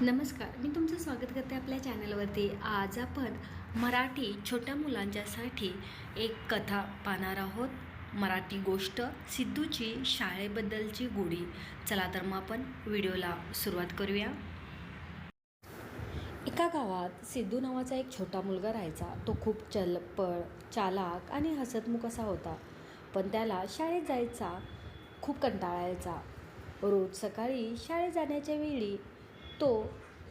नमस्कार, मी तुमचं स्वागत करते आपल्या चॅनलवरती. आज आपण मराठी छोट्या मुलांच्यासाठी एक कथा पाहणार आहोत. मराठी गोष्ट सिद्धूची शाळेबद्दलची गोडी. चला तर मग आपण व्हिडिओला सुरुवात करूया. एका गावात सिद्धू नावाचा एक छोटा मुलगा राहायचा. तो खूप चलपळ, चालाक आणि हसतमुख असा होता. पण त्याला शाळेत जायचा खूप कंटाळा यायचा. रोज सकाळी शाळेत जाण्याच्या वेळी तो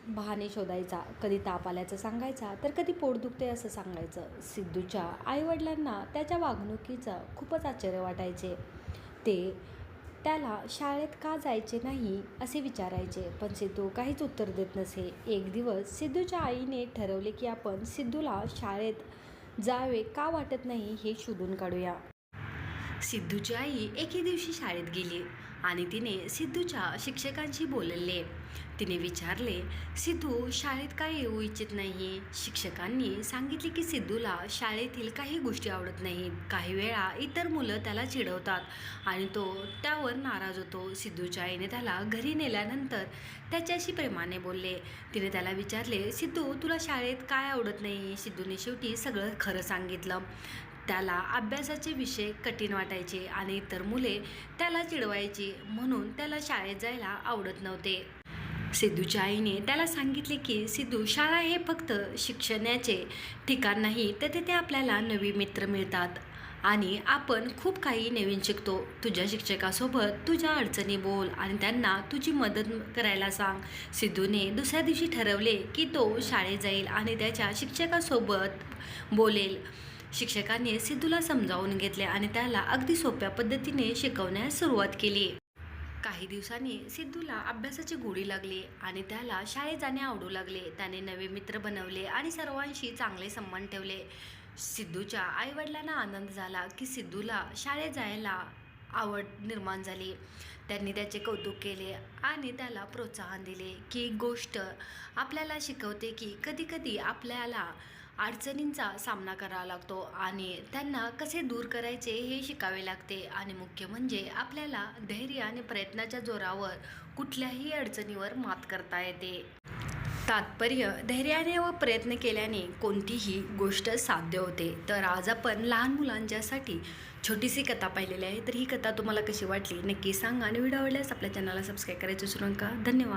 बहाणे शोधायचा. कधी ताप आल्याचं सांगायचा, तर कधी पोट दुखते असं सांगायचं. सिद्धूच्या आईवडिलांना त्याच्या वागणुकीचं खूपच आश्चर्य वाटायचे. ते त्याला शाळेत का जायचे नाही असे विचारायचे, पण सिद्धू काहीच उत्तर देत नसे. एक दिवस सिद्धूच्या आईने ठरवले की आपण सिद्धूला शाळेत जावे का वाटत नाही हे शोधून काढूया. सिद्धूची आई एके दिवशी शाळेत गेली आणि तिने सिद्धूच्या शिक्षकांशी बोलले. तिने विचारले, सिद्धू शाळेत का येऊ इच्छित नाही? शिक्षकांनी सांगितले की सिद्धूला शाळेतील काही गोष्टी आवडत नाहीत. काही वेळा इतर मुलं त्याला चिडवतात आणि तो त्यावर नाराज होतो. सिद्धूच्या आईने त्याला घरी नेल्यानंतर त्याच्याशी प्रेमाने बोलले. तिने त्याला विचारले, सिद्धू तुला शाळेत काय आवडत नाही? सिद्धूने शेवटी सगळं खरं सांगितलं. त्याला अभ्यासाचे विषय कठीण वाटायचे आणि इतर मुले त्याला चिडवायची, म्हणून त्याला शाळेत जायला आवडत नव्हते. सिद्धूच्या आईने त्याला सांगितले की सिद्धू, शाळा हे फक्त शिक्षणाचे ठिकाण नाही, तर तिथे आपल्याला नवी मित्र मिळतात आणि आपण खूप काही नवीन शिकतो. तुझ्या शिक्षकासोबत तुझ्या अडचणी बोल आणि त्यांना तुझी मदत करायला सांग. सिद्धूने दुसऱ्या दिवशी ठरवले की तो शाळेत जाईल आणि त्याच्या शिक्षकासोबत बोलेल. शिक्षकांनी सिद्धूला समजावून घेतले आणि त्याला अगदी सोप्या पद्धतीने शिकवण्यास सुरुवात केली. काही दिवसांनी सिद्धूला अभ्यासाची गोडी लागली आणि त्याला शाळेत जाणे आवडू लागले. त्याने नवे मित्र बनवले आणि सर्वांशी चांगले संबंध ठेवले. सिद्धूच्या आईवडिलांना आनंद झाला की सिद्धूला शाळेत जायला आवड निर्माण झाली. त्यांनी त्याचे कौतुक केले आणि त्याला प्रोत्साहन दिले की गोष्ट आपल्याला शिकवते की कधीकधी आपल्याला अडचणींचा सामना करावा लागतो आणि त्यांना कसे दूर करायचे हे शिकावे लागते. आणि मुख्य म्हणजे आपल्याला धैर्य आणि प्रयत्नाच्या जोरावर कुठल्याही अडचणीवर मात करता येते. तात्पर्य, धैर्याने व प्रयत्न केल्याने कोणतीही गोष्ट साध्य होते. तर आज आपण लहान मुलांच्यासाठी छोटीशी कथा पाहिलेली आहे. तर ही कथा तुम्हाला कशी वाटली नक्की सांगा आणि व्हिडिओ आवडल्यास आपल्या चॅनलला सबस्क्राईब करायचं विसरू नका. धन्यवाद.